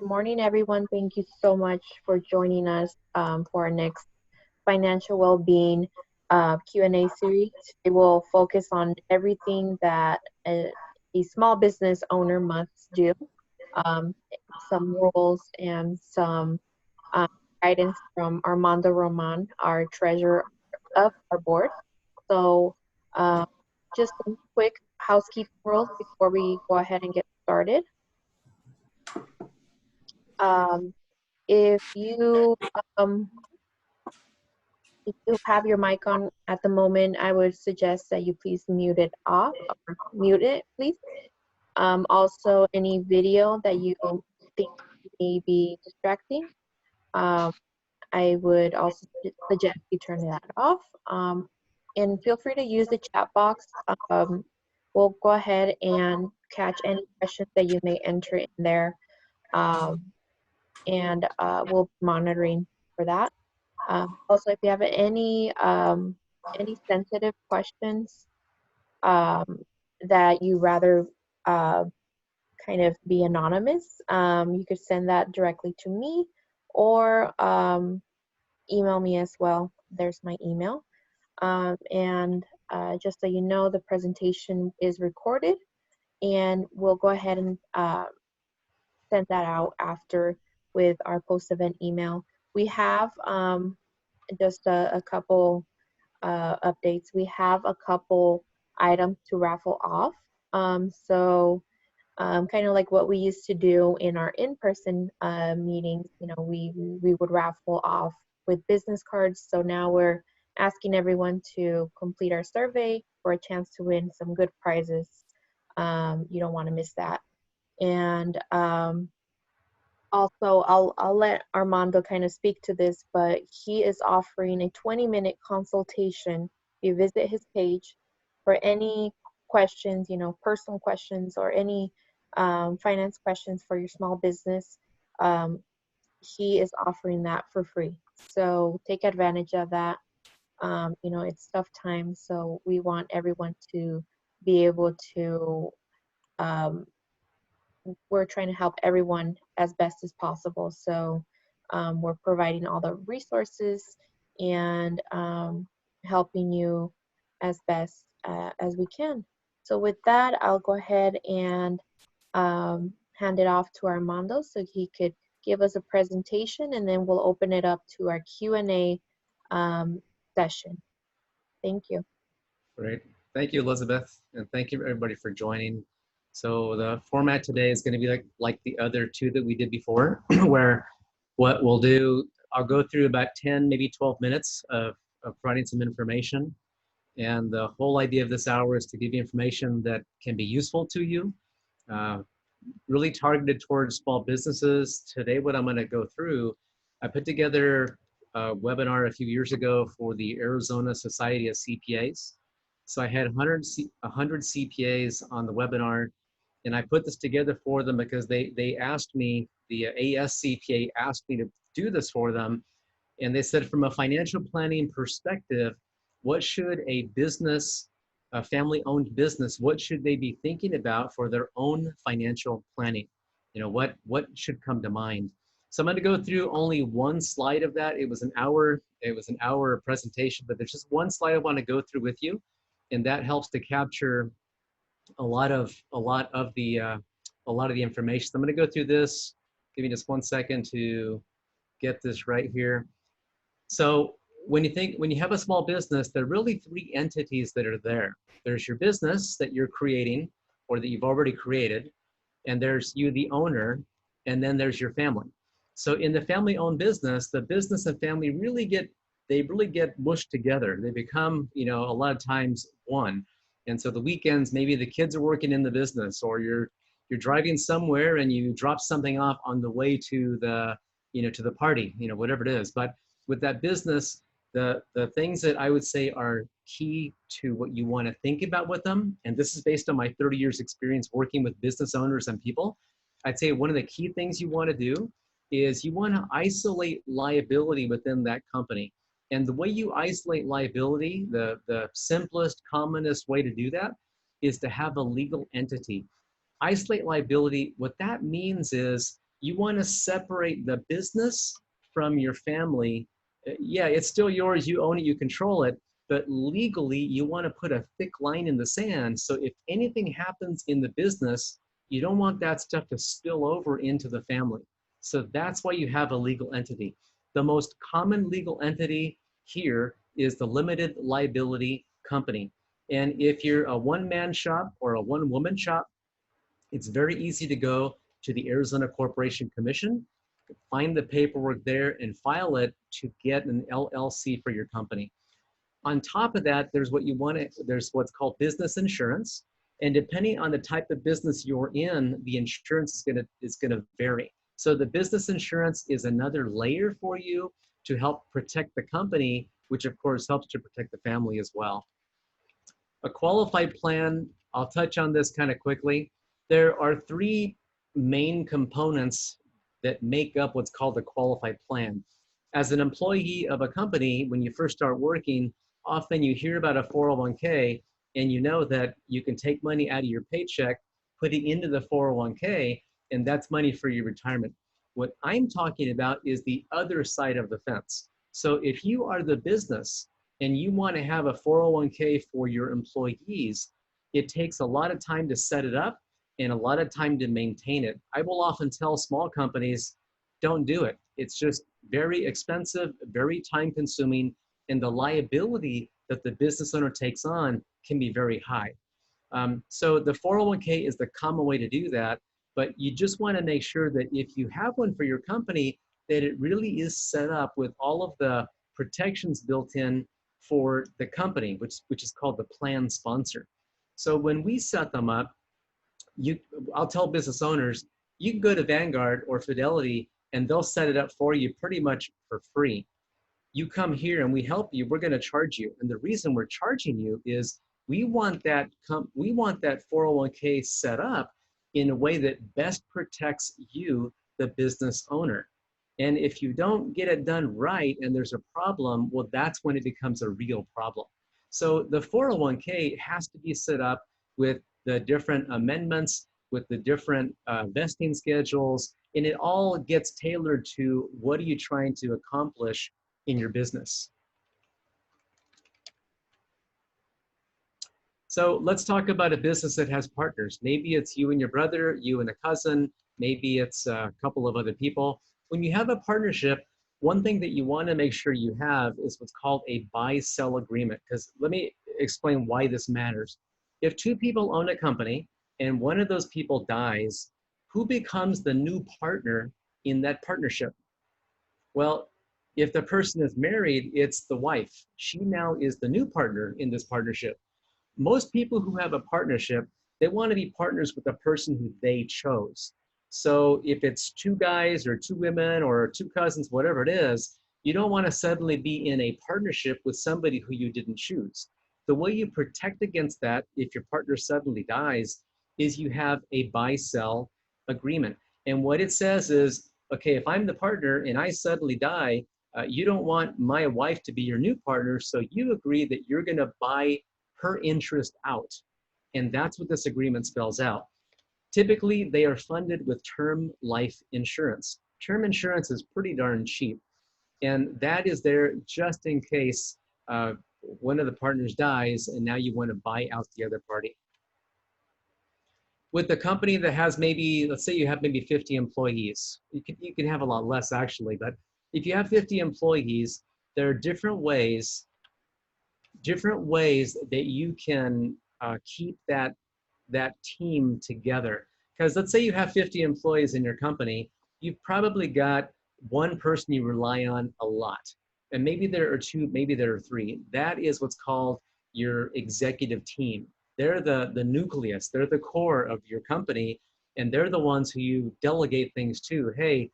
morning, everyone. Thank you so much for joining us for our next financial well-being Q&A series. It will focus on everything that a small business owner must do, um, some rules and some uh, guidance from Armando Roman, our treasurer of our board. So, uh, just some quick housekeeping rules before we go ahead and get started. Um, if you um, if you have your mic on at the moment, I would suggest that you please mute it off or mute it, please. Also, any video that you think may be distracting, um, I would also suggest you turn that off. And feel free to use the chat box. We'll go ahead and catch any questions that you may enter in there, um, and we'll be monitoring for that. Also, if you have any sensitive questions um, that you rather uh, kind of be anonymous, you could send that directly to me or email me as well. There's my email. And just so you know, the presentation is recorded, and we'll go ahead and send that out after with our post-event email. We have just a couple updates. We have a couple items to raffle off. Kind of like what we used to do in our in-person meetings, we would raffle off with business cards. So now we're asking everyone to complete our survey for a chance to win some good prizes. You don't want to miss that. And also, I'll let Armando kind of speak to this, but he is offering a 20-minute consultation. You visit his page for any questions, personal questions or any finance questions for your small business. Um, he is offering that for free. So take advantage of that. It's tough times, so we want everyone to be able to um, we're trying to help everyone as best as possible. So we're providing all the resources and helping you as best as we can. So with that, I'll go ahead and hand it off to Armando so he could give us a presentation, and then we'll open it up to our Q&A session. Thank you. Great. Thank you, Elizabeth, and thank you everybody for joining. So the format today is going to be like the other two that we did before, where what we'll do, I'll go through about 10, maybe 12 minutes of providing some information. And the whole idea of this hour is to give you information that can be useful to you, really targeted towards small businesses. Today, what I'm going to go through, I put together a webinar a few years ago for the Arizona Society of CPAs. So I had 100 CPAs on the webinar, and I put this together for them because they asked me, the ASCPA asked me to do this for them. And they said, from a financial planning perspective, what should a business, a family-owned business, what should they be thinking about for their own financial planning? What should come to mind? So I'm going to go through only one slide of that. It was an hour presentation, but there's just one slide I want to go through with you, and that helps to capture a lot of the information. So I'm going to go through this. Give me just 1 second to get this right here. So when you have a small business, there are really three entities that are there. There's your business that you're creating or that you've already created, and there's you, the owner, and then there's your family. So in the family-owned business, the business and family really get mushed together. They become, a lot of times one. And so the weekends, maybe the kids are working in the business, or you're driving somewhere and you drop something off on the way to the party, whatever it is. But with that business, the things that I would say are key to what you want to think about with them, and this is based on my 30 years experience working with business owners and people, I'd say one of the key things you want to do is you want to isolate liability within that company. And the way you isolate liability, the simplest, commonest way to do that is to have a legal entity. Isolate liability, what that means is you want to separate the business from your family. Yeah, it's still yours. You own it. You control it. But legally, you want to put a thick line in the sand. So if anything happens in the business, you don't want that stuff to spill over into the family. So that's why you have a legal entity. The most common legal entity here is the limited liability company. And if you're a one-man shop or a one-woman shop, it's very easy to go to the Arizona Corporation Commission, find the paperwork there and file it to get an LLC for your company. On top of that, there's what's called business insurance. And depending on the type of business you're in, the insurance is gonna vary. So the business insurance is another layer for you to help protect the company, which of course helps to protect the family as well. A qualified plan, I'll touch on this kind of quickly. There are three main components that make up what's called a qualified plan. As an employee of a company, when you first start working, often you hear about a 401k and you know that you can take money out of your paycheck, put it into the 401k, and that's money for your retirement. What I'm talking about is the other side of the fence. So if you are the business and you want to have a 401k for your employees, it takes a lot of time to set it up and a lot of time to maintain it. I will often tell small companies, don't do it. It's just very expensive, very time consuming, and the liability that the business owner takes on can be very high. So the 401k is the common way to do that, but you just want to make sure that if you have one for your company, that it really is set up with all of the protections built in for the company, which is called the plan sponsor. So when we set them up, I'll tell business owners, you can go to Vanguard or Fidelity and they'll set it up for you pretty much for free. You come here and we help you, we're going to charge you. And the reason we're charging you is we want that 401k set up in a way that best protects you, the business owner. And if you don't get it done right and there's a problem, well, that's when it becomes a real problem. So the 401k has to be set up with the different amendments, with the different vesting schedules, and it all gets tailored to what are you trying to accomplish in your business. So let's talk about a business that has partners. Maybe it's you and your brother, you and a cousin, maybe it's a couple of other people. When you have a partnership, one thing that you want to make sure you have is what's called a buy-sell agreement. Because let me explain why this matters. If two people own a company and one of those people dies, who becomes the new partner in that partnership? Well, if the person is married, it's the wife. She now is the new partner in this partnership. Most people who have a partnership, they want to be partners with the person who they chose. So if it's two guys or two women or two cousins, whatever it is, you don't want to suddenly be in a partnership with somebody who you didn't choose. The way you protect against that if your partner suddenly dies is you have a buy-sell agreement. And what it says is, okay, if I'm the partner and I suddenly die, you don't want my wife to be your new partner, so you agree that you're going to buy her interest out. And that's what this agreement spells out. Typically, they are funded with term life insurance. Term insurance is pretty darn cheap. And that is there just in case one of the partners dies and now you want to buy out the other party. With the company that has maybe, let's say you have maybe 50 employees. You can have a lot less actually, but if you have 50 employees, there are different ways that you can keep that team together. Because let's say you have 50 employees in your company, you've probably got one person you rely on a lot. And maybe there are two, maybe there are three. That is what's called your executive team. They're the nucleus, they're the core of your company, and they're the ones who you delegate things to. Hey,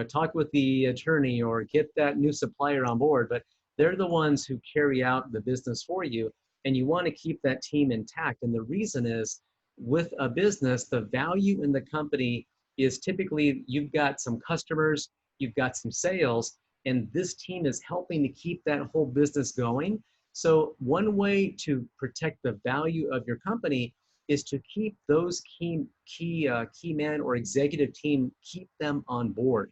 talk with the attorney or get that new supplier on board. But they're the ones who carry out the business for you, and you want to keep that team intact. And the reason is, with a business, the value in the company is typically you've got some customers, you've got some sales, and this team is helping to keep that whole business going. So one way to protect the value of your company is to keep those key man or executive team, keep them on board.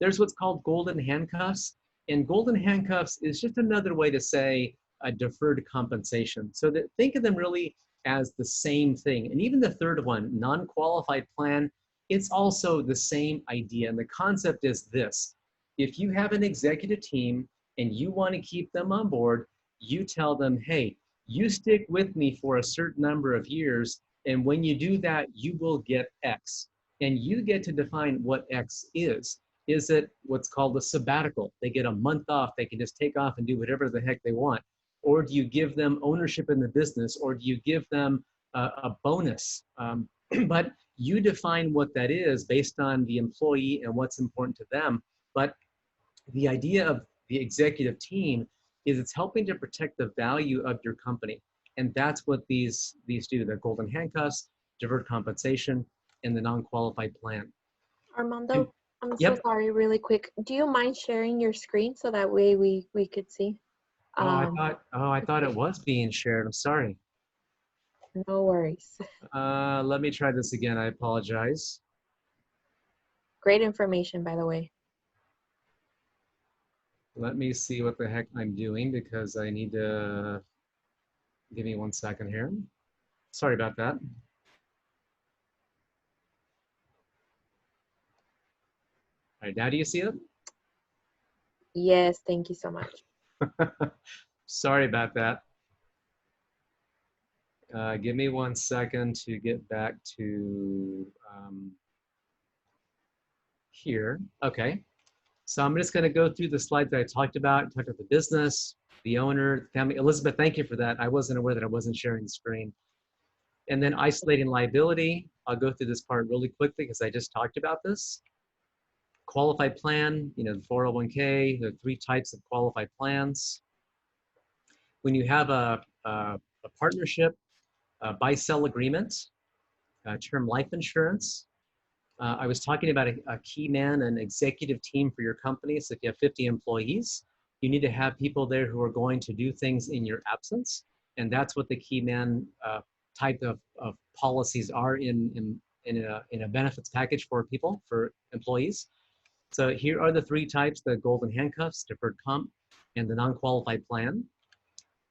There's what's called golden handcuffs, and golden handcuffs is just another way to say a deferred compensation. So that think of them really as the same thing. And even the third one, non-qualified plan, it's also the same idea. And the concept is this: if you have an executive team and you want to keep them on board, you tell them, hey, you stick with me for a certain number of years, and when you do that, you will get X. And you get to define what X is. Is it what's called a sabbatical? They get a month off, they can just take off and do whatever the heck they want. Or do you give them ownership in the business? Or do you give them a bonus? But you define what that is based on the employee and what's important to them. But the idea of the executive team is it's helping to protect the value of your company. And that's what these do. The golden handcuffs, deferred compensation, and the non-qualified plan. And, Armando, I'm so yep. sorry, really quick. Do you mind sharing your screen so that way we could see? I thought it was being shared. I'm sorry. No worries. Let me try this again. I apologize. Great information, by the way. Let me see what the heck I'm doing because I need to, give me 1 second here. Sorry about that. All right, now do you see it? Yes, thank you so much. Sorry about that. Give me 1 second to get back to here. Okay. So I'm just going to go through the slides that I talked about the business, the owner, the family. Elizabeth, thank you for that. I wasn't aware that I wasn't sharing the screen. And then isolating liability. I'll go through this part really quickly because I just talked about this. Qualified plan, you know, the 401k, there are 3 types of qualified plans. When you have a partnership, buy-sell agreement, term life insurance. I was talking about a key man, an executive team for your company. So if you have 50 employees, you need to have people there who are going to do things in your absence. And that's what the key man type of policies are in a benefits package for people, for employees. So here are the 3 types: the golden handcuffs, deferred comp, and the non-qualified plan.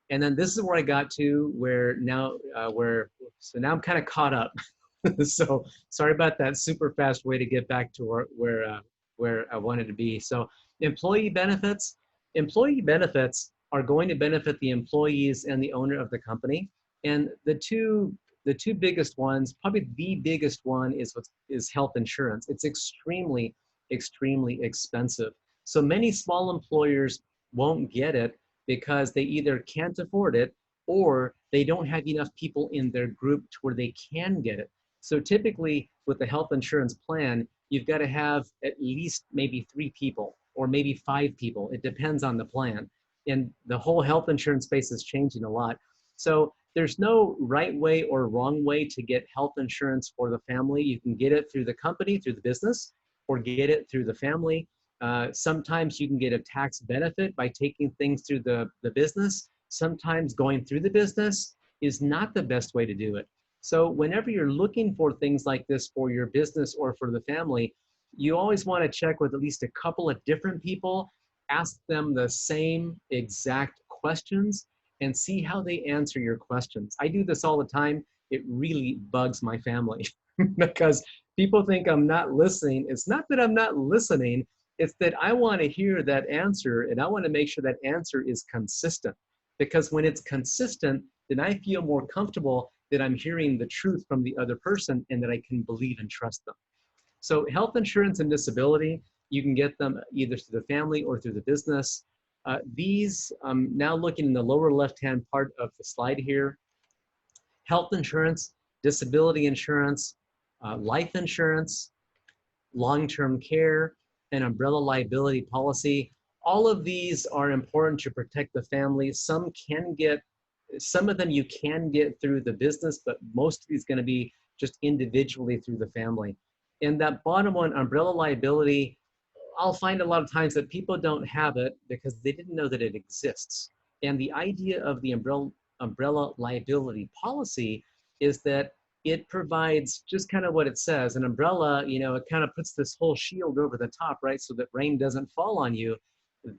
And then this is where I got to where now, so now I'm kind of caught up. So sorry about that super fast way to get back to where I wanted to be. So employee benefits are going to benefit the employees and the owner of the company. And the two biggest ones, probably the biggest one is health insurance. It's extremely, extremely expensive. So many small employers won't get it because they either can't afford it or they don't have enough people in their group to where they can get it. So typically with the health insurance plan, you've got to have at least maybe 3 people or maybe 5 people. It depends on the plan. And the whole health insurance space is changing a lot. So there's no right way or wrong way to get health insurance for the family. You can get it through the company, through the business, or get it through the family. Sometimes you can get a tax benefit by taking things through the business. Sometimes going through the business is not the best way to do it. So whenever you're looking for things like this for your business or for the family, you always want to check with at least a couple of different people, ask them the same exact questions, and see how they answer your questions. I do this all the time. It really bugs my family because people think I'm not listening. It's not that I'm not listening. It's that I want to hear that answer, and I want to make sure that answer is consistent. Because when it's consistent, then I feel more comfortable that I'm hearing the truth from the other person and that I can believe and trust them. So health insurance and disability, you can get them either through the family or through the business. These, now looking in the lower left-hand part of the slide here, health insurance, disability insurance, life insurance, long-term care, and umbrella liability policy. All of these are important to protect the family. Some of them you can get through the business, but most of these going to be just individually through the family. And that bottom one, umbrella liability, I'll find a lot of times that people don't have it because they didn't know that it exists. And the idea of the umbrella liability policy is that it provides just kind of what it says. An umbrella, you know, it kind of puts this whole shield over the top, right? So that rain doesn't fall on you.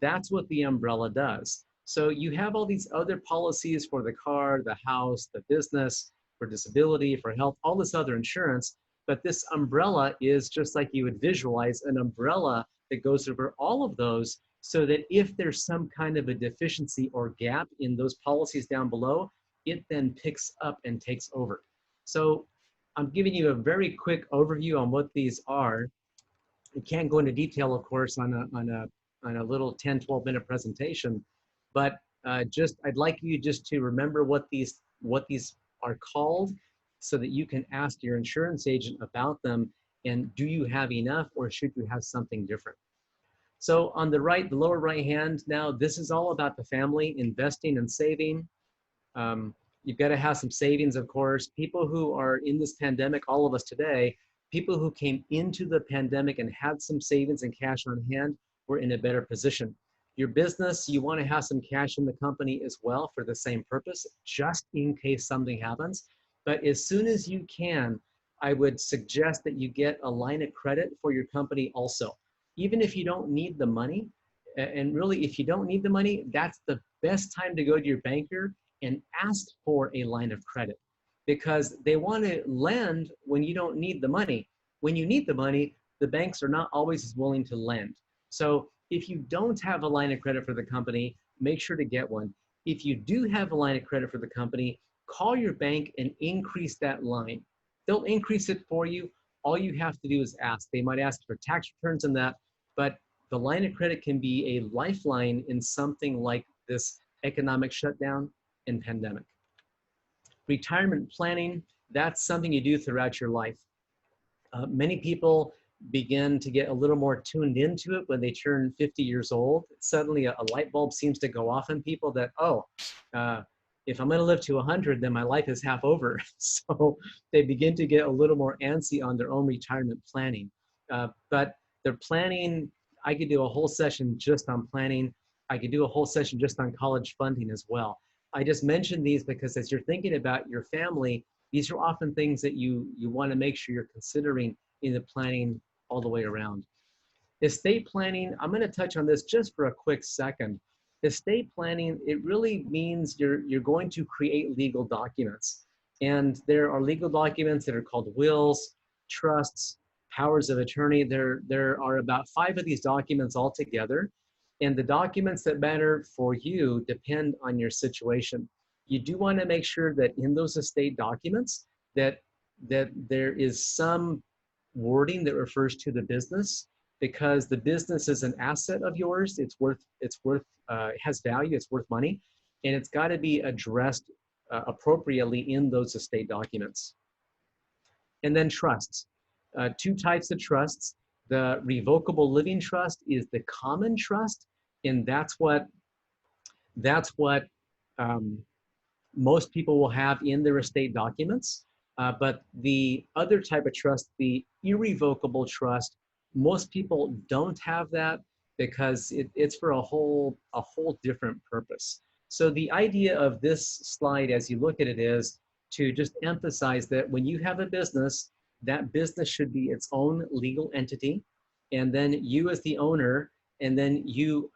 That's what the umbrella does. So you have all these other policies for the car, the house, the business, for disability, for health, all this other insurance. But this umbrella is just like you would visualize an umbrella that goes over all of those, so that if there's some kind of a deficiency or gap in those policies down below, it then picks up and takes over. So I'm giving you a very quick overview on what these are. I can't go into detail, of course, on a little 10, 12-minute presentation, but just I'd like you just to remember what these are called, so that you can ask your insurance agent about them, and do you have enough, or should you have something different? So on the right, the lower right hand, now this is all about the family, investing and saving. Um, you've got to have some savings, of course. People who are in this pandemic, all of us today, people who came into the pandemic and had some savings and cash on hand were in a better position. Your business, you want to have some cash in the company as well for the same purpose, just in case something happens. But as soon as you can, I would suggest that you get a line of credit for your company also. Even if you don't need the money, and really if you don't need the money, that's the best time to go to your banker and ask for a line of credit, because they want to lend when you don't need the money. When you need the money, the banks are not always as willing to lend. So if you don't have a line of credit for the company, make sure to get one. If you do have a line of credit for the company, call your bank and increase that line. They'll increase it for you. All you have to do is ask. They might ask for tax returns and that, but the line of credit can be a lifeline in something like this economic shutdown and pandemic. Retirement planning, that's something you do throughout your life. Many people begin to get a little more tuned into it when they turn 50 years old. Suddenly a light bulb seems to go off in people that, oh, if I'm going to live to 100, then my life is half over. So they begin to get a little more antsy on their own retirement planning. But they're planning, I could do a whole session just on planning. I could do a whole session just on college funding as well. I just mentioned these because as you're thinking about your family, these are often things that you want to make sure you're considering in the planning all the way around. Estate planning, I'm going to touch on this just for a quick second. Estate planning, it really means you're going to create legal documents. And there are legal documents that are called wills, trusts, powers of attorney. There are about 5 of these documents altogether. And the documents that matter for you depend on your situation. You do want to make sure that in those estate documents that there is some wording that refers to the business, because the business is an asset of yours. It's worth it has value. It's worth money, and it's got to be addressed appropriately in those estate documents. And then trusts. 2 types of trusts. The revocable living trust is the common trust, and that's what um, most people will have in their estate documents. But the other type of trust, the irrevocable trust, most people don't have that because it's for a whole different purpose. So the idea of this slide as you look at it is to just emphasize that when you have a business, that business should be its own legal entity, and then you as the owner, and then you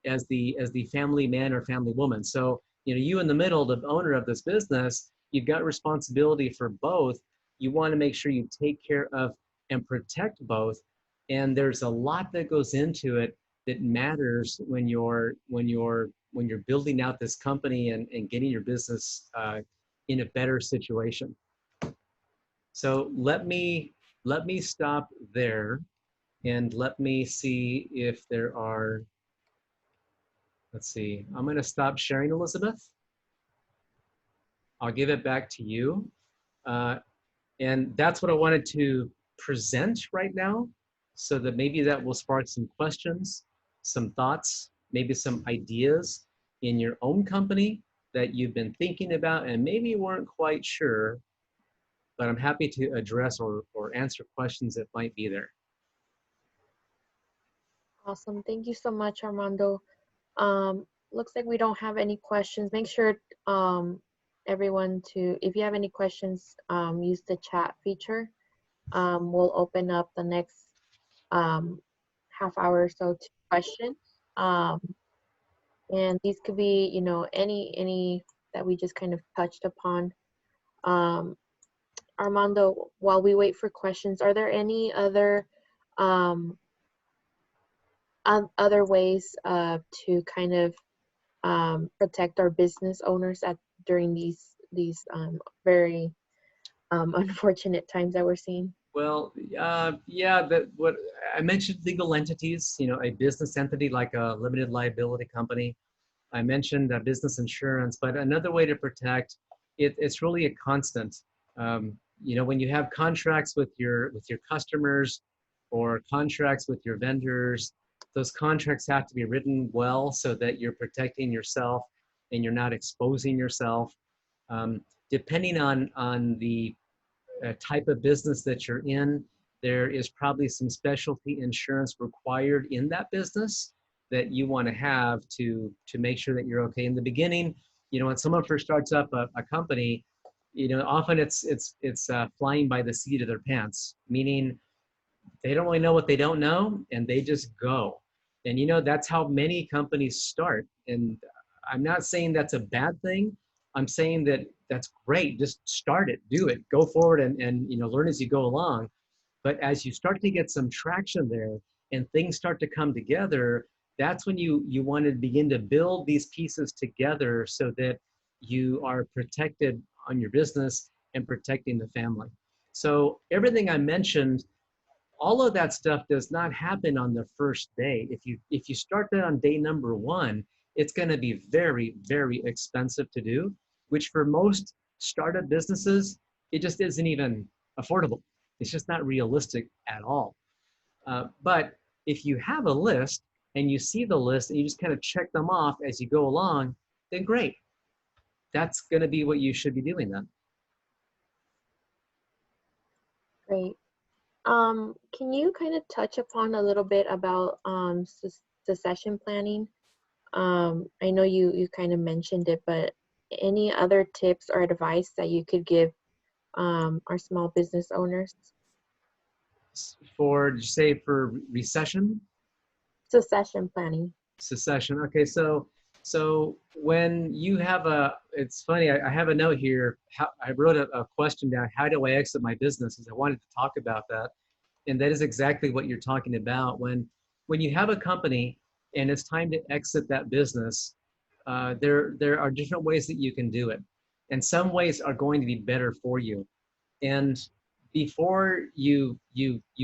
as the family man or family woman. So you in the middle, the owner of this business, you've got responsibility for both. You want to make sure you take care of and protect both. And there's a lot that goes into it that matters when you're building out this company and getting your business in a better situation. So let me stop there, and let me see if there are. Let's see. I'm going to stop sharing, Elizabeth. I'll give it back to you. And that's what I wanted to present right now, so that maybe that will spark some questions, some thoughts, maybe some ideas in your own company that you've been thinking about and maybe weren't quite sure, but I'm happy to address or answer questions that might be there. Awesome. Thank you so much, Armando. Looks like we don't have any questions. Make sure everyone to, if you have any questions, use the chat feature. We'll open up the next um, half hour or so to questions. Um, and these could be, any that we just kind of touched upon. Um, Armando, while we wait for questions, are there any um, other ways to kind of protect our business owners at during these very unfortunate times that we're seeing? Well, yeah, that what I mentioned legal entities, a business entity like a limited liability company. I mentioned business insurance, but another way to protect it's really a constant. When you have contracts with your customers or contracts with your vendors, those contracts have to be written well so that you're protecting yourself and you're not exposing yourself. Depending on the type of business that you're in, there is probably some specialty insurance required in that business that you want to have to make sure that you're okay. In the beginning, when someone first starts up a company, often it's flying by the seat of their pants, meaning they don't really know what they don't know, and they just go. And that's how many companies start. And I'm not saying that's a bad thing. I'm saying that that's great. Just start it, do it, go forward, and learn as you go along. But as you start to get some traction there and things start to come together, that's when you want to begin to build these pieces together so that you are protected on your business and protecting the family. So everything I mentioned, all of that stuff does not happen on the first day. If you start that on day number one, it's going to be very, very expensive to do, which for most startup businesses, it just isn't even affordable. It's just not realistic at all. But if you have a list and you see the list and you just kind of check them off as you go along, then great. That's going to be what you should be doing then. Great. Can you kind of touch upon a little bit about succession planning? I know you kind of mentioned it, but any other tips or advice that you could give our small business owners? Did you say for recession? Succession planning. Secession. Okay, so when you have it's funny. I have a note here. I wrote a question down. How do I exit my business? As I wanted to talk about that, and that is exactly what you're talking about. When you have a company and it's time to exit that business, there are different ways that you can do it, and some ways are going to be better for you. And before you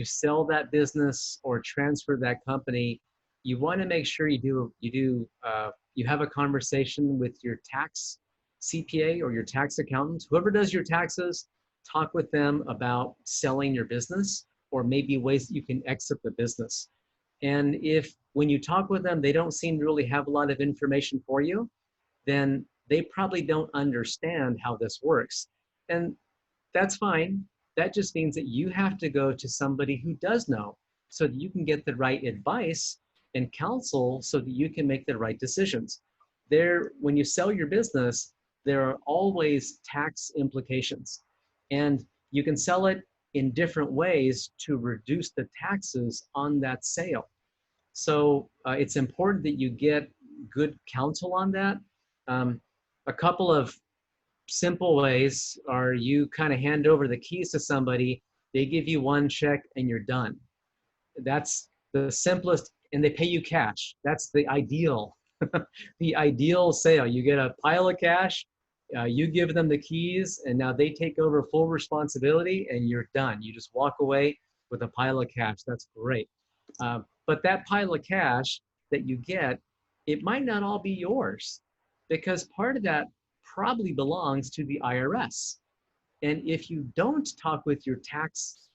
sell that business or transfer that company, you want to make sure you have a conversation with your tax CPA or your tax accountant, whoever does your taxes. Talk with them about selling your business or maybe ways that you can exit the business. And if when you talk with them, they don't seem to really have a lot of information for you, then they probably don't understand how this works. And that's fine. That just means that you have to go to somebody who does know so that you can get the right advice and counsel so that you can make the right decisions. When you sell your business, there are always tax implications. And you can sell it in different ways to reduce the taxes on that sale. So it's important that you get good counsel on that. A couple of simple ways are you kind of hand over the keys to somebody, they give you one check and you're done. That's the simplest, and they pay you cash. That's the ideal, the ideal sale. You get a pile of cash, you give them the keys, and now they take over full responsibility and you're done. You just walk away with a pile of cash. That's great. But that pile of cash that you get, it might not all be yours because part of that probably belongs to the IRS. And if you don't talk with your tax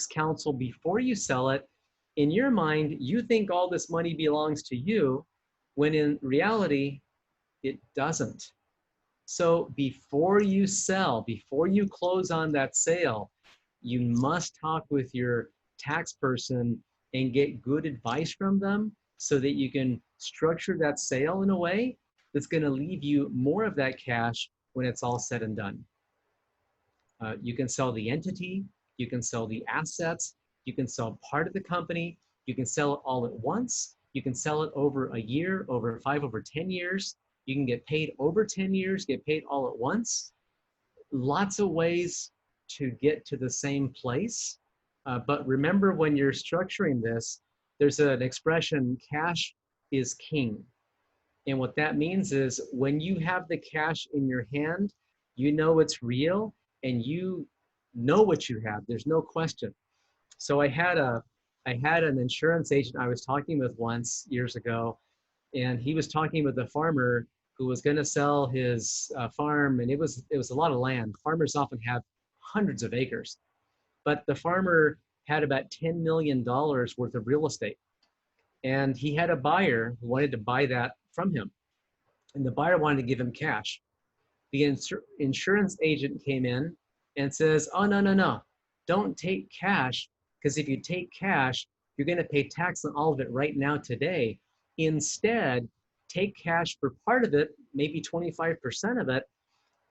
counsel before you sell it, in your mind, you think all this money belongs to you, when in reality, it doesn't. So before you sell, before you close on that sale, you must talk with your tax person and get good advice from them so that you can structure that sale in a way that's going to leave you more of that cash when it's all said and done. You can sell the entity, you can sell the assets, you can sell part of the company, you can sell it all at once, you can sell it over a year, over 5, over 10 years, you can get paid over 10 years, get paid all at once. Lots of ways to get to the same place. But remember, when you're structuring this, there's an expression, cash is king. And what that means is when you have the cash in your hand, you know it's real and you know what you have. There's no question. So I had an insurance agent I was talking with once years ago, and he was talking with a farmer who was going to sell his farm, and it was a lot of land. Farmers often have hundreds of acres, but the farmer had about $10 million worth of real estate, and he had a buyer who wanted to buy that from him, and the buyer wanted to give him cash. The insurance agent came in and says, oh, no, no, no, don't take cash, because if you take cash, you're going to pay tax on all of it right now today. Instead, take cash for part of it, maybe 25% of it,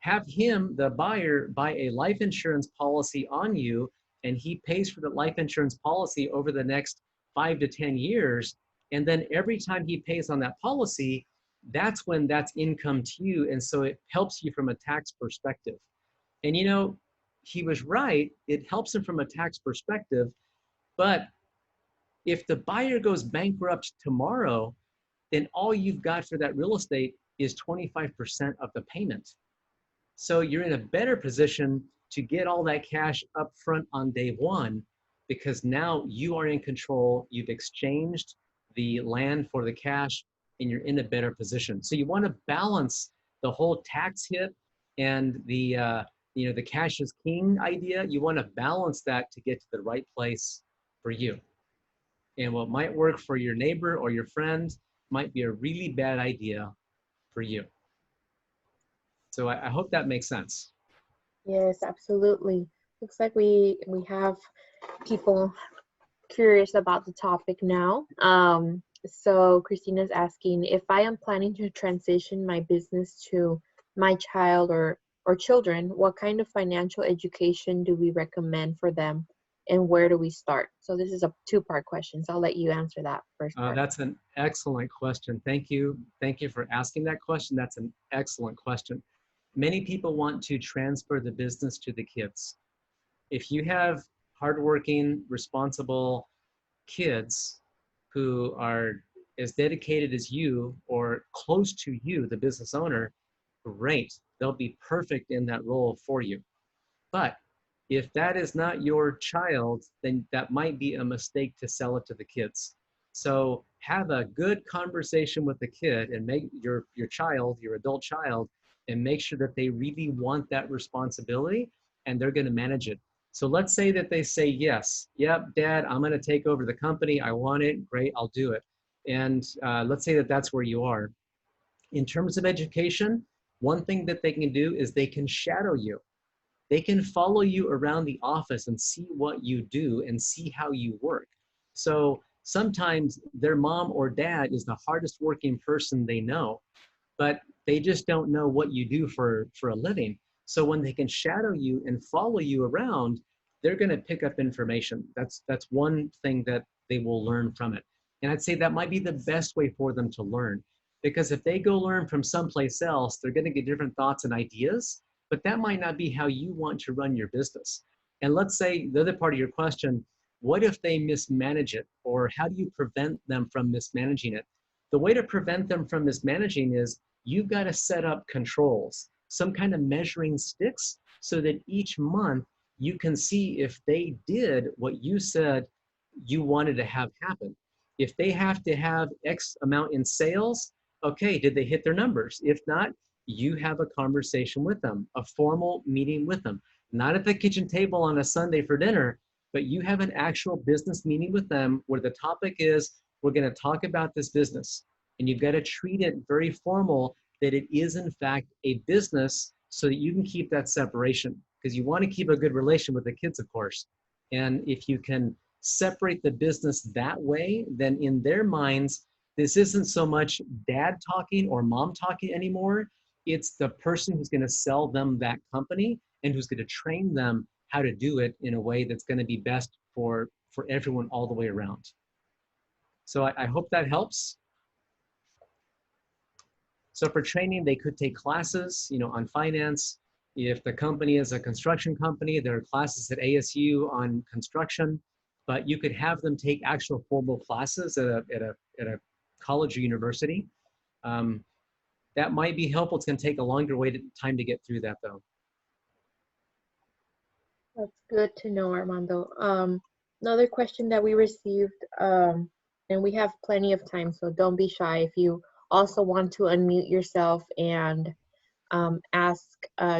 have him, the buyer, buy a life insurance policy on you, and he pays for the life insurance policy over the next 5 to 10 years. And then every time he pays on that policy, that's when that's income to you. And so it helps you from a tax perspective. And you know, he was right. It helps him from a tax perspective. But if the buyer goes bankrupt tomorrow, then all you've got for that real estate is 25% of the payment. So you're in a better position to get all that cash up front on day one, because now you are in control. You've exchanged the land for the cash, and you're in a better position. So you want to balance the whole tax hit and the the cash is king idea. You want to balance that to get to the right place for you. And what might work for your neighbor or your friend might be a really bad idea for you. So I hope that makes sense. Yes, absolutely. Looks like we have people curious about the topic now. So Christina's asking, if I am planning to transition my business to my child or children, what kind of financial education do we recommend for them, and where do we start? So this is a two-part question, so I'll let you answer that first part. That's an excellent question. Thank you. Thank you for asking that question. That's an excellent question. Many people want to transfer the business to the kids. If you have hardworking, responsible kids who are as dedicated as you or close to you, the business owner, great. They'll be perfect in that role for you. But if that is not your child, then that might be a mistake to sell it to the kids. So have a good conversation with the kid and make your child, your adult child, and make sure that they really want that responsibility and they're going to manage it. So let's say that they say, yes, yep, Dad, I'm going to take over the company. I want it. Great, I'll do it. And let's say that that's where you are. In terms of education, one thing that they can do is they can shadow you. They can follow you around the office and see what you do and see how you work. So sometimes their mom or dad is the hardest working person they know, but they just don't know what you do for a living. So when they can shadow you and follow you around, they're going to pick up information. That's one thing that they will learn from it. And I'd say that might be the best way for them to learn, because if they go learn from someplace else, they're going to get different thoughts and ideas, but that might not be how you want to run your business. And let's say the other part of your question, what if they mismanage it, or how do you prevent them from mismanaging it? The way to prevent them from mismanaging is you've got to set up controls, some kind of measuring sticks, so that each month you can see if they did what you said you wanted to have happen. If they have to have X amount in sales, okay, did they hit their numbers? If not, you have a conversation with them, a formal meeting with them, not at the kitchen table on a Sunday for dinner, but you have an actual business meeting with them where the topic is, we're going to talk about this business. And you've got to treat it very formal, that it is in fact a business, so that you can keep that separation, because you want to keep a good relation with the kids, of course. And if you can separate the business that way, then in their minds, this isn't so much dad talking or mom talking anymore. it's the person who's going to sell them that company and who's going to train them how to do it in a way that's going to be best for everyone all the way around. So I hope that helps. So for training, they could take classes, on finance. If the company is a construction company, there are classes at ASU on construction, but you could have them take actual formal classes at a college or university. That might be helpful. It's going to take a longer time to get through that, though. That's good to know, Armando. Another question that we received, and we have plenty of time, so don't be shy. If you also want to unmute yourself and ask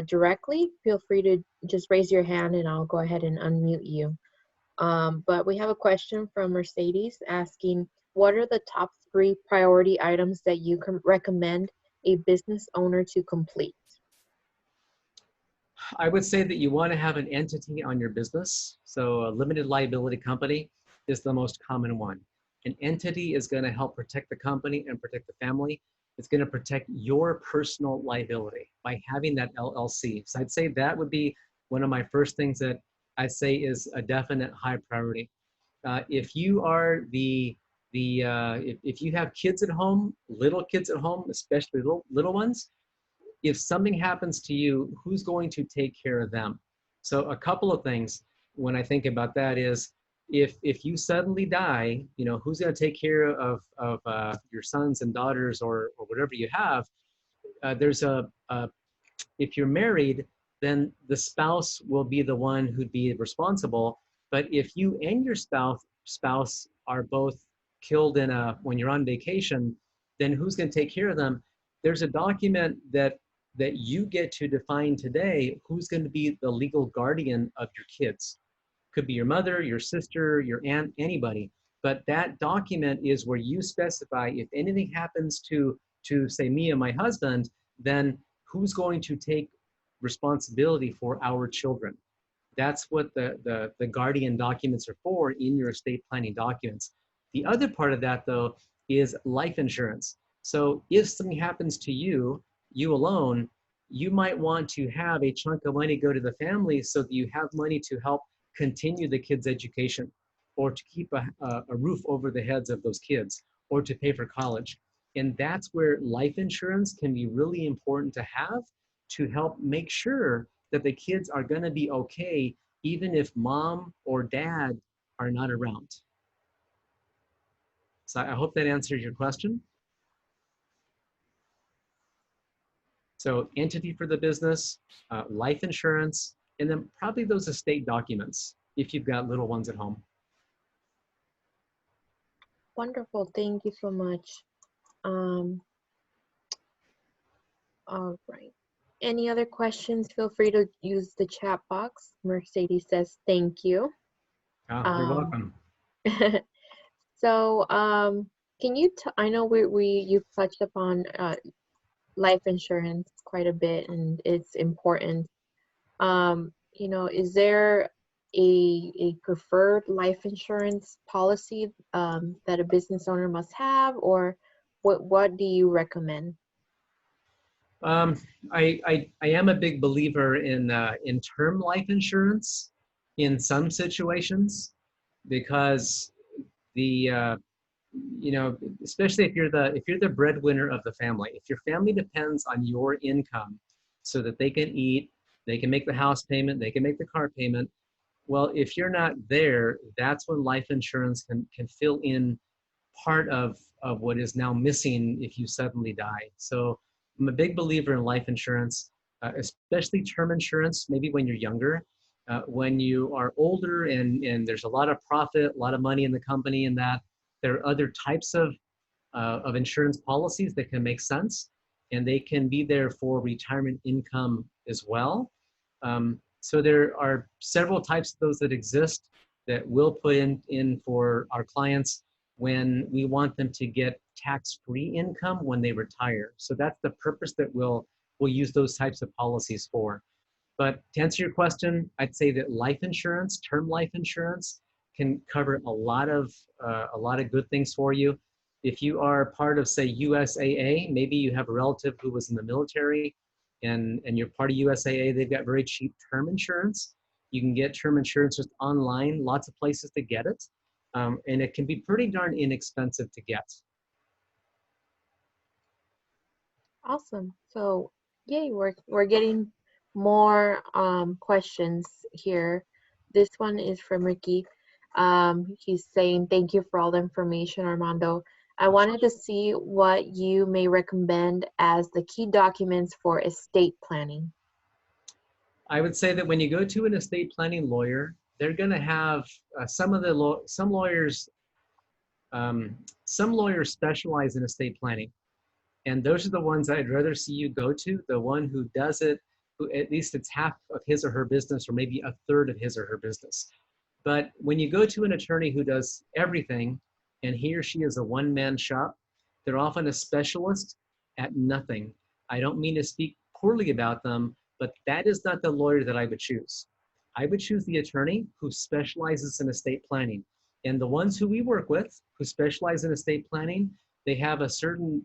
directly, feel free to just raise your hand and I'll go ahead and unmute you. But we have a question from Mercedes asking, what are the top 3 priority items that you can recommend a business owner to complete? I would say that you want to have an entity on your business. So a limited liability company is the most common one. An entity is going to help protect the company and protect the family. It's going to protect your personal liability by having that LLC. So I'd say that would be one of my first things that I say is a definite high priority. If you are if you have kids at home, little kids at home, especially little ones, if something happens to you, who's going to take care of them? So a couple of things when I think about that is, if you suddenly die, who's going to take care of your sons and daughters or whatever you have? There's if you're married, then the spouse will be the one who'd be responsible. But if you and your spouse are both killed when you're on vacation, then who's going to take care of them? There's a document that you get to define today who's going to be the legal guardian of your kids. Could be your mother, your sister, your aunt, anybody. But that document is where you specify if anything happens to say me and my husband, then who's going to take responsibility for our children. That's what the guardian documents are for in your estate planning documents. The other part of that, though, is life insurance. So if something happens to you alone, you might want to have a chunk of money go to the family so that you have money to help continue the kids' education, or to keep a roof over the heads of those kids, or to pay for college. And that's where life insurance can be really important to have, to help make sure that the kids are going to be okay, even if mom or dad are not around. So I hope that answers your question. So entity for the business, life insurance, and then probably those estate documents if you've got little ones at home. Wonderful. Thank you so much. All right. Any other questions? Feel free to use the chat box. Mercedes says thank you. You're welcome. So, can you? I know you've touched upon life insurance quite a bit, and it's important. Is there a preferred life insurance policy that a business owner must have, or what do you recommend? I am a big believer in term life insurance in some situations, because especially if you're the breadwinner of the family, if your family depends on your income so that they can eat, they can make the house payment, they can make the car payment. Well, if you're not there, that's when life insurance can fill in part of what is now missing if you suddenly die. So I'm a big believer in life insurance, especially term insurance, maybe when you're younger. When you are older and there's a lot of profit, a lot of money in the company, and that there are other types of insurance policies that can make sense, and they can be there for retirement income as well. So there are several types of those that exist that we'll put in for our clients when we want them to get tax-free income when they retire. So that's the purpose that we'll use those types of policies for. But to answer your question, I'd say that life insurance, term life insurance, can cover a lot of good things for you. If you are part of, say, USAA, maybe you have a relative who was in the military and you're part of USAA, they've got very cheap term insurance. You can get term insurance just online, lots of places to get it. And it can be pretty darn inexpensive to get. Awesome. So, yay, we're getting more questions here. This one is from Ricky. He's saying, "Thank you for all the information, Armando. I wanted to see what you may recommend as the key documents for estate planning." I would say that when you go to an estate planning lawyer, they're going to have some lawyers. Some lawyers specialize in estate planning, and those are the ones I'd rather see you go to. The one who does it, who at least it's half of his or her business, or maybe a third of his or her business. But when you go to an attorney who does everything, and he or she is a one-man shop, they're often a specialist at nothing. I don't mean to speak poorly about them, but that is not the lawyer that I would choose. I would choose the attorney who specializes in estate planning. And the ones who we work with who specialize in estate planning, they have a certain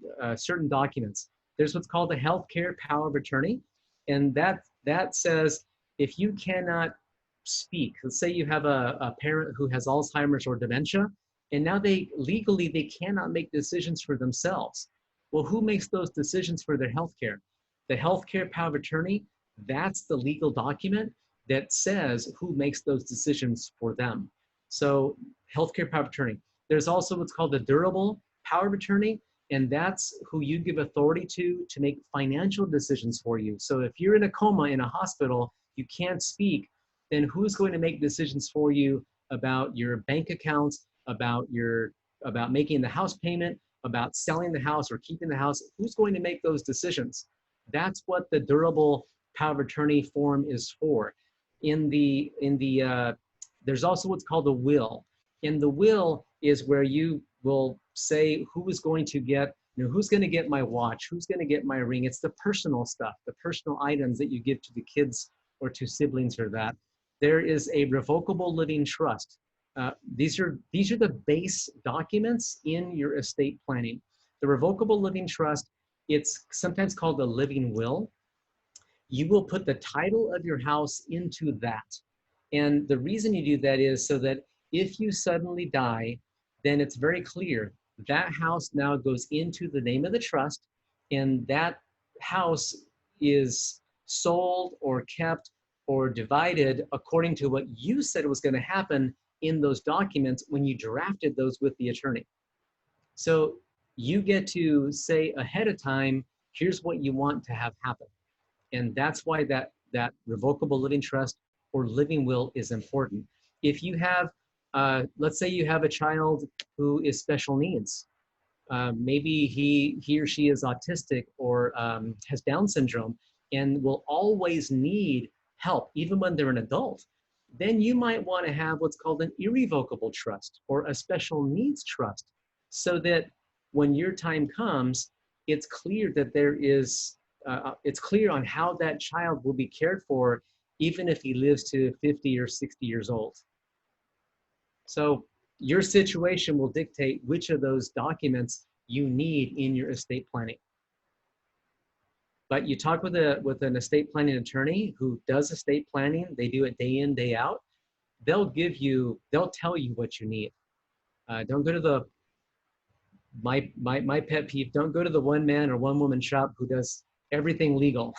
documents. There's what's called a healthcare power of attorney, and that says if you cannot speak, let's say you have a parent who has Alzheimer's or dementia, and now they legally they cannot make decisions for themselves. Well, who makes those decisions for their healthcare? The healthcare power of attorney, that's the legal document that says who makes those decisions for them. So healthcare power of attorney. There's also what's called the durable power of attorney, and that's who you give authority to make financial decisions for you. So if you're in a coma in a hospital, you can't speak, then who's going to make decisions for you about your bank accounts, about making the house payment, about selling the house or keeping the house? Who's going to make those decisions? That's what the durable power of attorney form is for. There's also what's called a will. In the will is where you will say who is going to get, who's going to get my watch, who's going to get my ring. It's the personal stuff, the personal items that you give to the kids or to siblings or that. There is a revocable living trust. These are the base documents in your estate planning. The revocable living trust, it's sometimes called a living will. You will put the title of your house into that. And the reason you do that is so that if you suddenly die, then it's very clear that house now goes into the name of the trust, and that house is sold or kept or divided according to what you said was going to happen in those documents when you drafted those with the attorney. So you get to say ahead of time, here's what you want to have happen. And that's why that revocable living trust or living will is important. If you have, let's say you have a child who is special needs, maybe he or she is autistic or has Down syndrome and will always need help, even when they're an adult, then you might want to have what's called an irrevocable trust or a special needs trust, so that when your time comes, it's clear that it's clear on how that child will be cared for, even if he lives to 50 or 60 years old. So your situation will dictate which of those documents you need in your estate planning. But you talk with an estate planning attorney who does estate planning. They do it day in, day out. They'll tell you what you need. Don't go to my pet peeve, don't go to the one man or one woman shop who does everything legal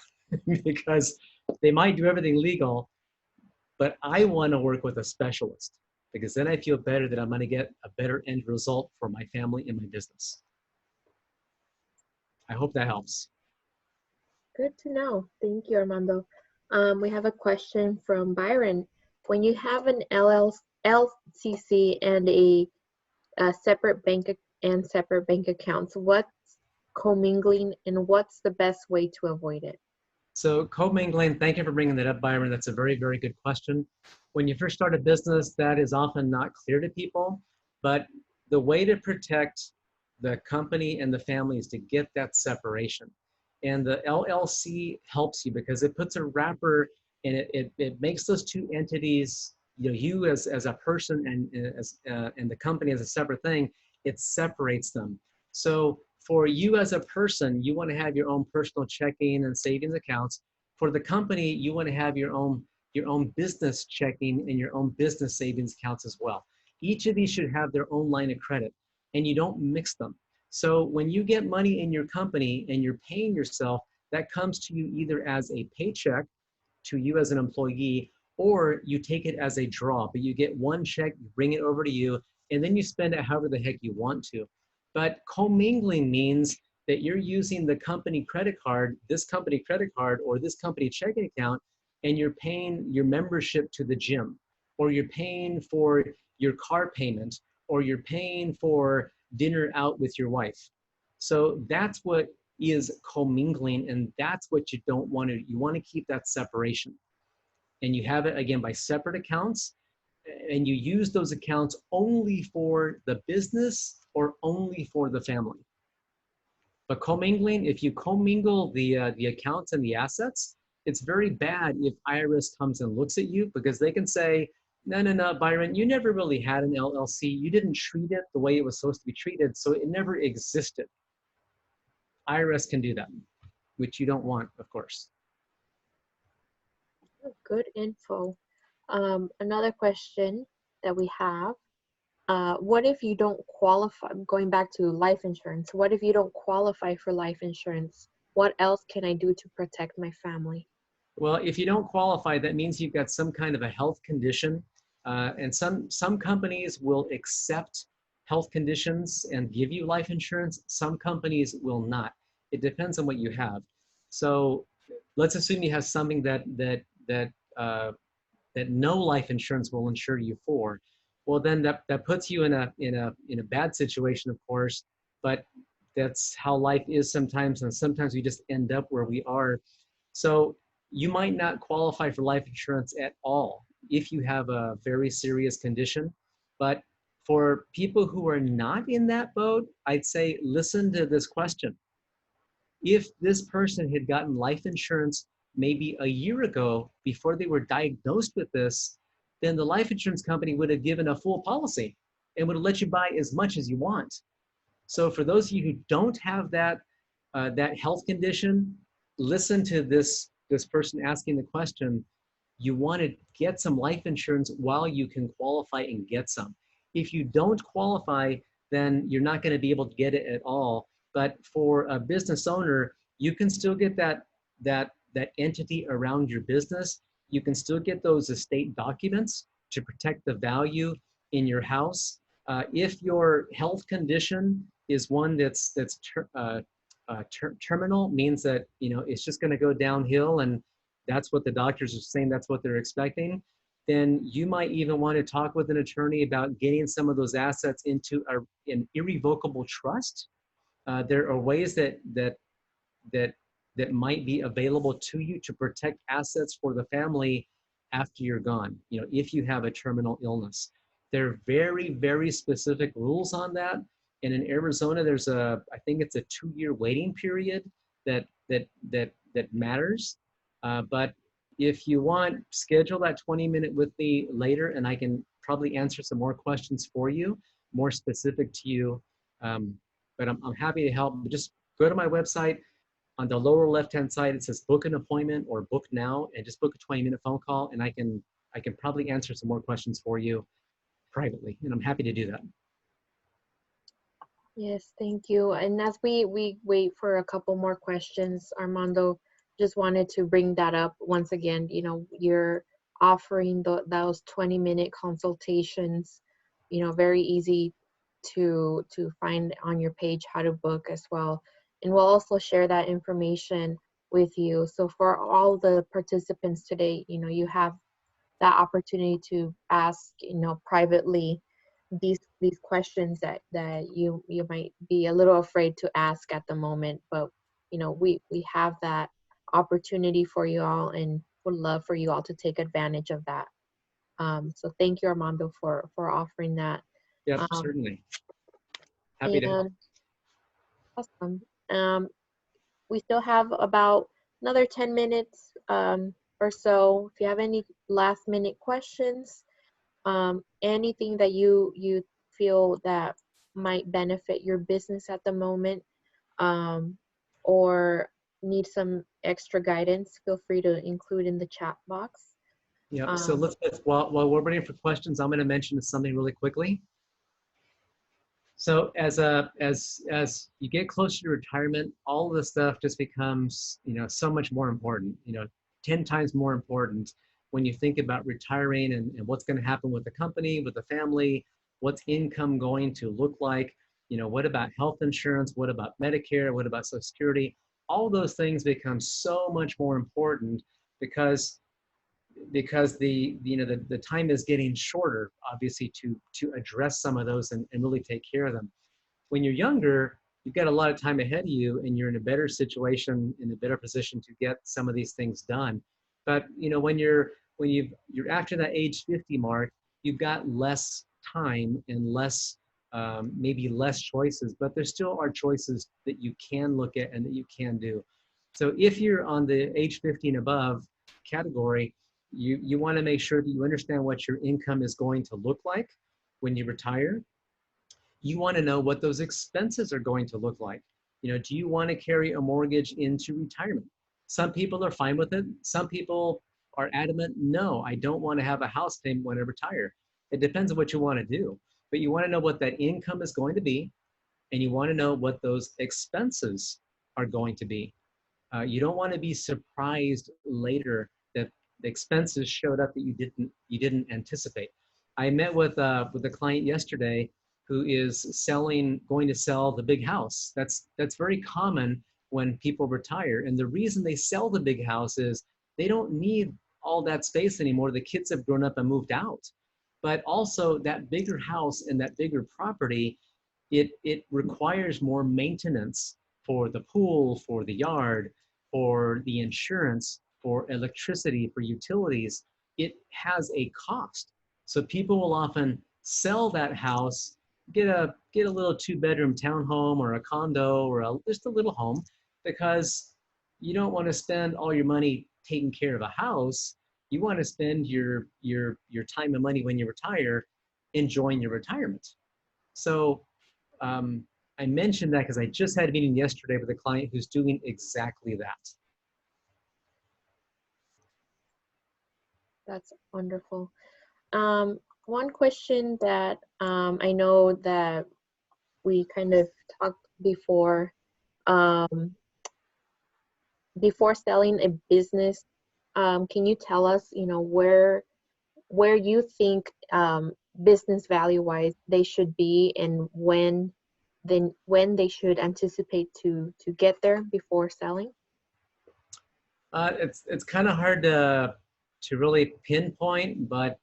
because they might do everything legal, but I want to work with a specialist because then I feel better that I'm going to get a better end result for my family and my business. I hope that helps. Good to know. Thank you, Armando. We have a question from Byron. When you have an LCC and a separate separate bank accounts, what's commingling and what's the best way to avoid it? So commingling, thank you for bringing that up, Byron. That's a very, very good question. When you first start a business, that is often not clear to people, but the way to protect the company and the family is to get that separation. And the LLC helps you because it puts a wrapper and it makes those two entities, you as a person and the company as a separate thing, it separates them. So for you as a person, you want to have your own personal checking and savings accounts. For the company, you want to have your own business checking and your own business savings accounts as well. Each of these should have their own line of credit, and you don't mix them. So when you get money in your company and you're paying yourself, that comes to you either as a paycheck to you as an employee, or you take it as a draw, but you get one check, you bring it over to you, and then you spend it however the heck you want to. But commingling means that you're using the company credit card, this company credit card, or this company checking account, and you're paying your membership to the gym, or you're paying for your car payment, or you're paying for dinner out with your wife. So that's what is commingling, and that's what you don't want to. You want to keep that separation, and you have it again by separate accounts, and you use those accounts only for the business or only for the family. But commingling, if you commingle the accounts and the assets, it's very bad if IRS comes and looks at you, because they can say, no, no, no, Byron, you never really had an LLC. You didn't treat it the way it was supposed to be treated, so it never existed. IRS can do that, which you don't want, of course. Good info. Another question that we have, what if you don't qualify, going back to life insurance, what if you don't qualify for life insurance? What else can I do to protect my family? Well, if you don't qualify, that means you've got some kind of a health condition. And some companies will accept health conditions and give you life insurance. Some companies will not. It depends on what you have. So let's assume you have something that no life insurance will insure you for. Well, then that puts you in a bad situation, of course. But that's how life is sometimes, and sometimes we just end up where we are. So you might not qualify for life insurance at all if you have a very serious condition. But for people who are not in that boat, I'd say listen to this question. If this person had gotten life insurance maybe a year ago before they were diagnosed with this, then the life insurance company would have given a full policy and would have let you buy as much as you want. So for those of you who don't have that health condition, listen to this person asking the question. You want to get some life insurance while you can qualify and get some. If you don't qualify, then you're not going to be able to get it at all. But for a business owner, you can still get that entity around your business. You can still get those estate documents to protect the value in your house. If your health condition is one that's terminal, means that it's just going to go downhill, and that's what the doctors are saying, that's what they're expecting, then you might even want to talk with an attorney about getting some of those assets into an irrevocable trust. There are ways that that might be available to you to protect assets for the family after you're gone. If you have a terminal illness, there are very, very specific rules on that. And in Arizona, I think it's a 2-year waiting period that matters. But if you want, schedule that 20-minute with me later, and I can probably answer some more questions for you, more specific to you. But I'm happy to help. Just go to my website. On the lower left-hand side, it says book an appointment or book now, and just book a 20-minute phone call, and I can probably answer some more questions for you privately, and I'm happy to do that. Yes, thank you. And as we wait for a couple more questions, Armando, just wanted to bring that up once again. You're offering those 20-minute consultations, very easy to find on your page how to book as well. And we'll also share that information with you. So for all the participants today, you have that opportunity to ask, privately these questions that you might be a little afraid to ask at the moment. But we have that opportunity for you all, and would love for you all to take advantage of that. So thank you, Armando, for offering that. Yep, um, certainly. Happy to help. and awesome. We still have about another 10 minutes or so. If you have any last minute questions, anything that you feel that might benefit your business at the moment, um, or need some extra guidance, feel free to include in the chat box. Yep. So Um, while we're waiting for questions, I'm going to mention something really quickly. So as you get closer to retirement, all of this stuff just becomes, so much more important, 10 times more important when you think about retiring and what's going to happen with the company, with the family, what's income going to look like, what about health insurance, what about Medicare, what about Social Security? All those things become so much more important because the time is getting shorter, obviously, to address some of those and really take care of them. When you're younger, you've got a lot of time ahead of you and you're in a better situation, in a better position to get some of these things done. But when you're after that age 50 mark, you've got less time and maybe less choices, but there still are choices that you can look at and that you can do. So if you're on the age 50 and above category, you want to make sure that you understand what your income is going to look like when you retire. You want to know what those expenses are going to look like. Do you want to carry a mortgage into retirement? Some people are fine with it. Some people are adamant, no, I don't want to have a house payment when I retire. It depends on what you want to do. But you want to know what that income is going to be, and you want to know what those expenses are going to be. You don't want to be surprised later that the expenses showed up that you didn't anticipate. I met with a client yesterday who is going to sell the big house. That's very common when people retire, and the reason they sell the big house is they don't need all that space anymore. The kids have grown up and moved out, but also that bigger house and that bigger property, it requires more maintenance for the pool, for the yard, for the insurance, for electricity, for utilities. It has a cost. So people will often sell that house, get a little 2-bedroom townhome or a condo or just a little home, because you don't want to spend all your money taking care of a house. You want to spend your time and money when you retire enjoying your retirement. So I mentioned that because I just had a meeting yesterday with a client who's doing exactly that. that's wonderful. One question that I know that we kind of talked um, before selling a business. Can you tell us, where you think business value wise they should be, and when they should anticipate to get there before selling? It's kind of hard to really pinpoint, but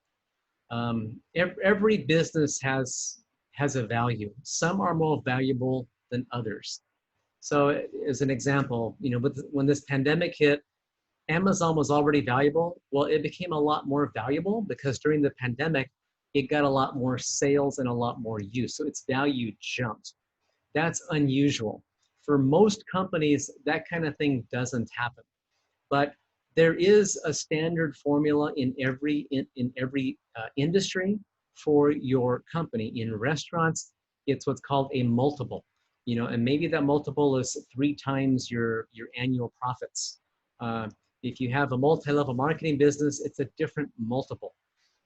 every business has a value. Some are more valuable than others. So as an example, when this pandemic hit, Amazon was already valuable. Well, it became a lot more valuable because during the pandemic, it got a lot more sales and a lot more use. So its value jumped. That's unusual. For most companies, that kind of thing doesn't happen. But there is a standard formula in every industry for your company. In restaurants, it's what's called a multiple. And maybe that multiple is 3 times your annual profits. Uh, if you have a multi-level marketing business, it's a different multiple.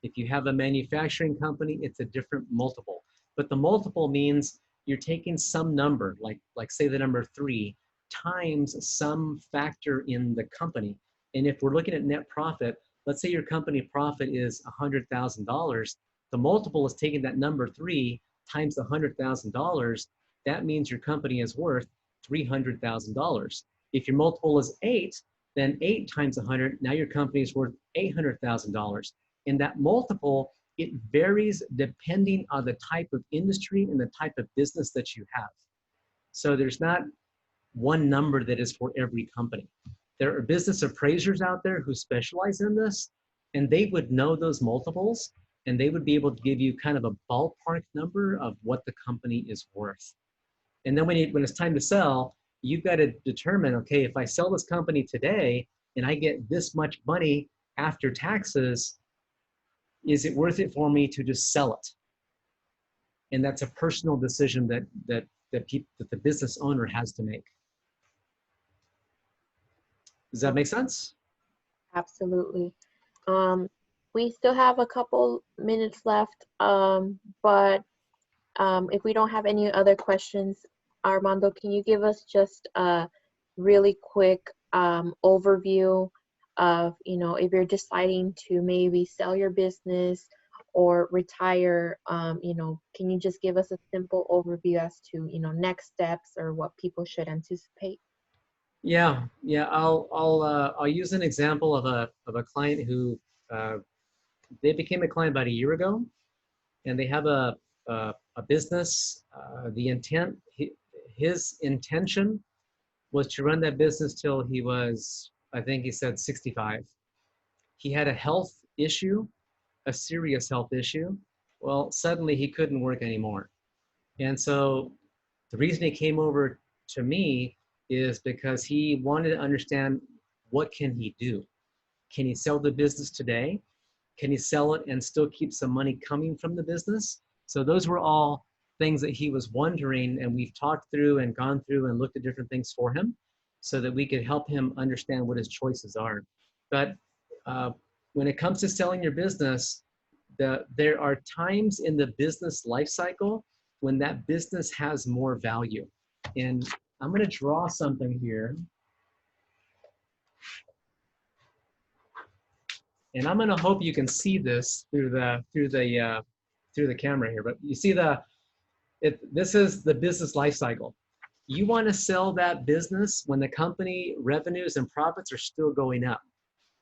If you have a manufacturing company, it's a different multiple. But the multiple means you're taking some number, like say the number 3, times some factor in the company. And if we're looking at net profit, let's say your company profit is $100,000. The multiple is taking that number 3 times the $100,000. That means your company is worth $300,000. If your multiple is 8, then 8 times 100, now your company is worth $800,000. And that multiple, it varies depending on the type of industry and the type of business that you have. So there's not one number that is for every company. There are business appraisers out there who specialize in this, and they would know those multiples, and they would be able to give you kind of a ballpark number of what the company is worth. And then when it's time to sell, you've got to determine, okay, if I sell this company today and I get this much money after taxes, is it worth it for me to just sell it? And that's a personal decision that the business owner has to make. Does that make sense? Absolutely. Um, we still have a couple minutes left, but if we don't have any other questions, Armando, can you give us just a really quick overview of, if you're deciding to maybe sell your business or retire, can you just give us a simple overview as to, next steps or what people should anticipate? Yeah. I'll use an example of a client who uh, they became a client about a year ago, and they have a business. The intent, his intention was to run that business till he was, I think he said 65. He had a health issue, a serious health issue. Well, suddenly he couldn't work anymore. And so the reason he came over to me is because he wanted to understand, what can he do? Can he sell the business today? Can he sell it and still keep some money coming from the business? So those were all things that he was wondering, and we've talked through and gone through and looked at different things for him so that we could help him understand what his choices are. But uh, when it comes to selling your business, there are times in the business life cycle when that business has more value. And I'm going to draw something here. And I'm going to hope you can see this through the camera here. But you see this is the business life cycle. You want to sell that business when the company revenues and profits are still going up,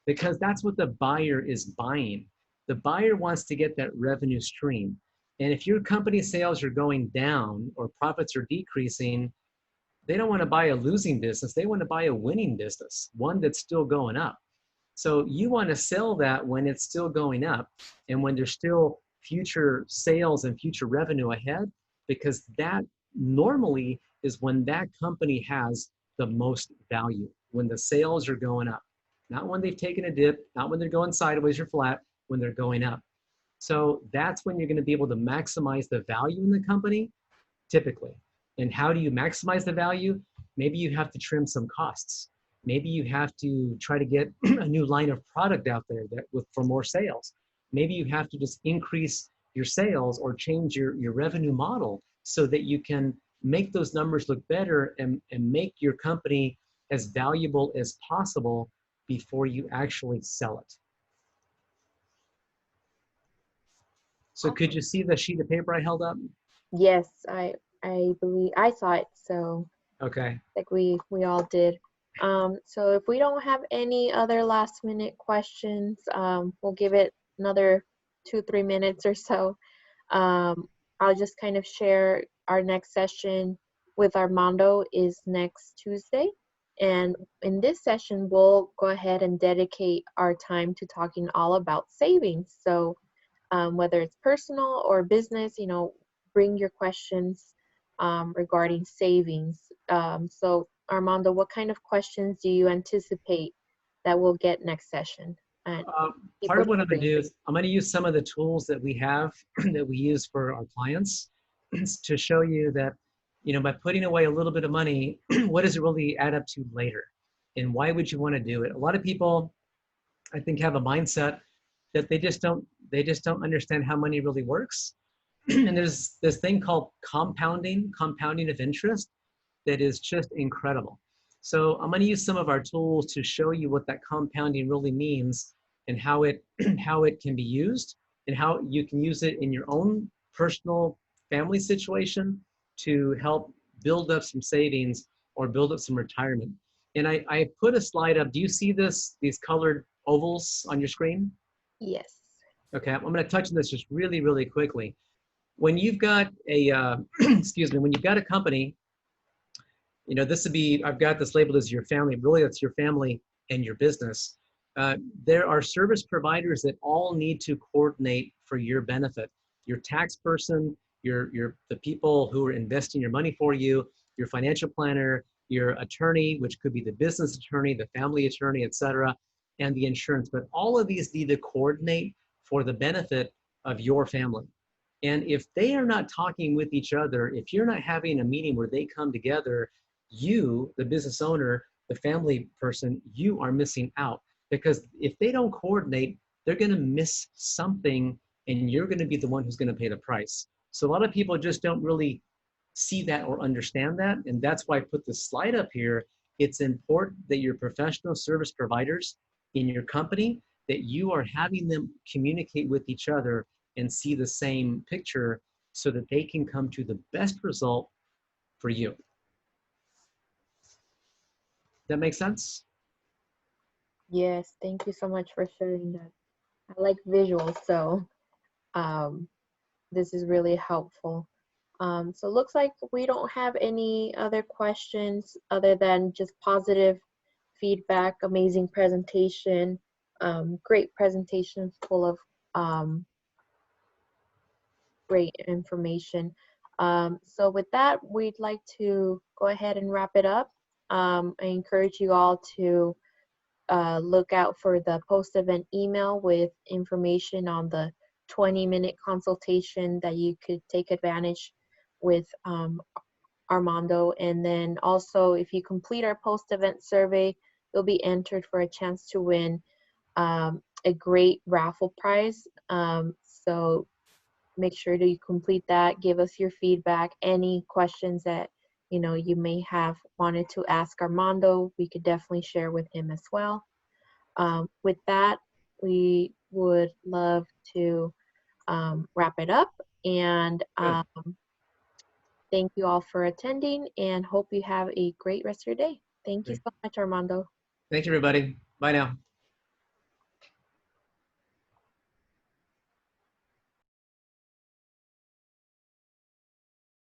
because that's what the buyer is buying. The buyer wants to get that revenue stream. And if your company sales are going down or profits are decreasing, they don't want to buy a losing business. They want to buy a winning business, one that's still going up. So you want to sell that when it's still going up and when there's still future sales and future revenue ahead, because that normally is when that company has the most value, when the sales are going up, not when they've taken a dip, not when they're going sideways or flat, when they're going up. So that's when you're going to be able to maximize the value in the company, typically. And how do you maximize the value? Maybe you have to trim some costs. Maybe you have to try to get a new line of product out there for more sales. Maybe you have to just increase your sales or change your revenue model so that you can make those numbers look better and make your company as valuable as possible before you actually sell it. So could you see the sheet of paper I held up? Yes, I believe I saw it, so Okay. like we all did. So if we don't have any other last minute questions, we'll give it another 2-3 minutes or so. I'll just kind of share our next session with Armando is next Tuesday. And in this session, we'll go ahead and dedicate our time to talking all about savings. So whether it's personal or business, bring your questions regarding savings. So Armando, what kind of questions do you anticipate that we'll get next session? And Part people of what should I'm going to bring. do is I'm going to use some of the tools that we have that we use for our clients to show you that, by putting away a little bit of money, what does it really add up to later? And why would you want to do it? A lot of people, I think, have a mindset that they just don't understand how money really works. And there's this thing called compounding of interest, that is just incredible. So I'm going to use some of our tools to show you what that compounding really means and how it how it can be used and how you can use it in your own personal family situation to help build up some savings or build up some retirement. And I put a slide up. Do you see these colored ovals on your screen? Yes. Okay, I'm going to touch on this just really, really quickly. When you've got a, excuse me, when you've got a company, this would be, I've got this labeled as your family. Really, that's your family and your business. There are service providers that all need to coordinate for your benefit. Your tax person, the people who are investing your money for you, your financial planner, your attorney, which could be the business attorney, the family attorney, etc., and the insurance. But all of these need to coordinate for the benefit of your family. And if they are not talking with each other, if you're not having a meeting where they come together, you, the business owner, the family person, you are missing out. Because if they don't coordinate, they're going to miss something and you're going to be the one who's going to pay the price. So a lot of people just don't really see that or understand that. And that's why I put this slide up here. It's important that your professional service providers in your company, that you are having them communicate with each other and see the same picture so that they can come to the best result for you. That makes sense? Yes, thank you so much for sharing that. I like visuals, so um, this is really helpful. So it looks like we don't have any other questions other than just positive feedback, amazing presentation, great presentation full of um, great information. So with that, we'd like to go ahead and wrap it up. I encourage you all to look out for the post-event email with information on the 20-minute consultation that you could take advantage with Armando. And then also, if you complete our post-event survey, you'll be entered for a chance to win a great raffle prize. So make sure that you complete that. Give us your feedback. Any questions that you may have wanted to ask Armando, we could definitely share with him as well. With that, we would love to wrap it up. And thank you all for attending and hope you have a great rest of your day. Thank you Good. so much, Armando. Thank you, everybody. Bye now.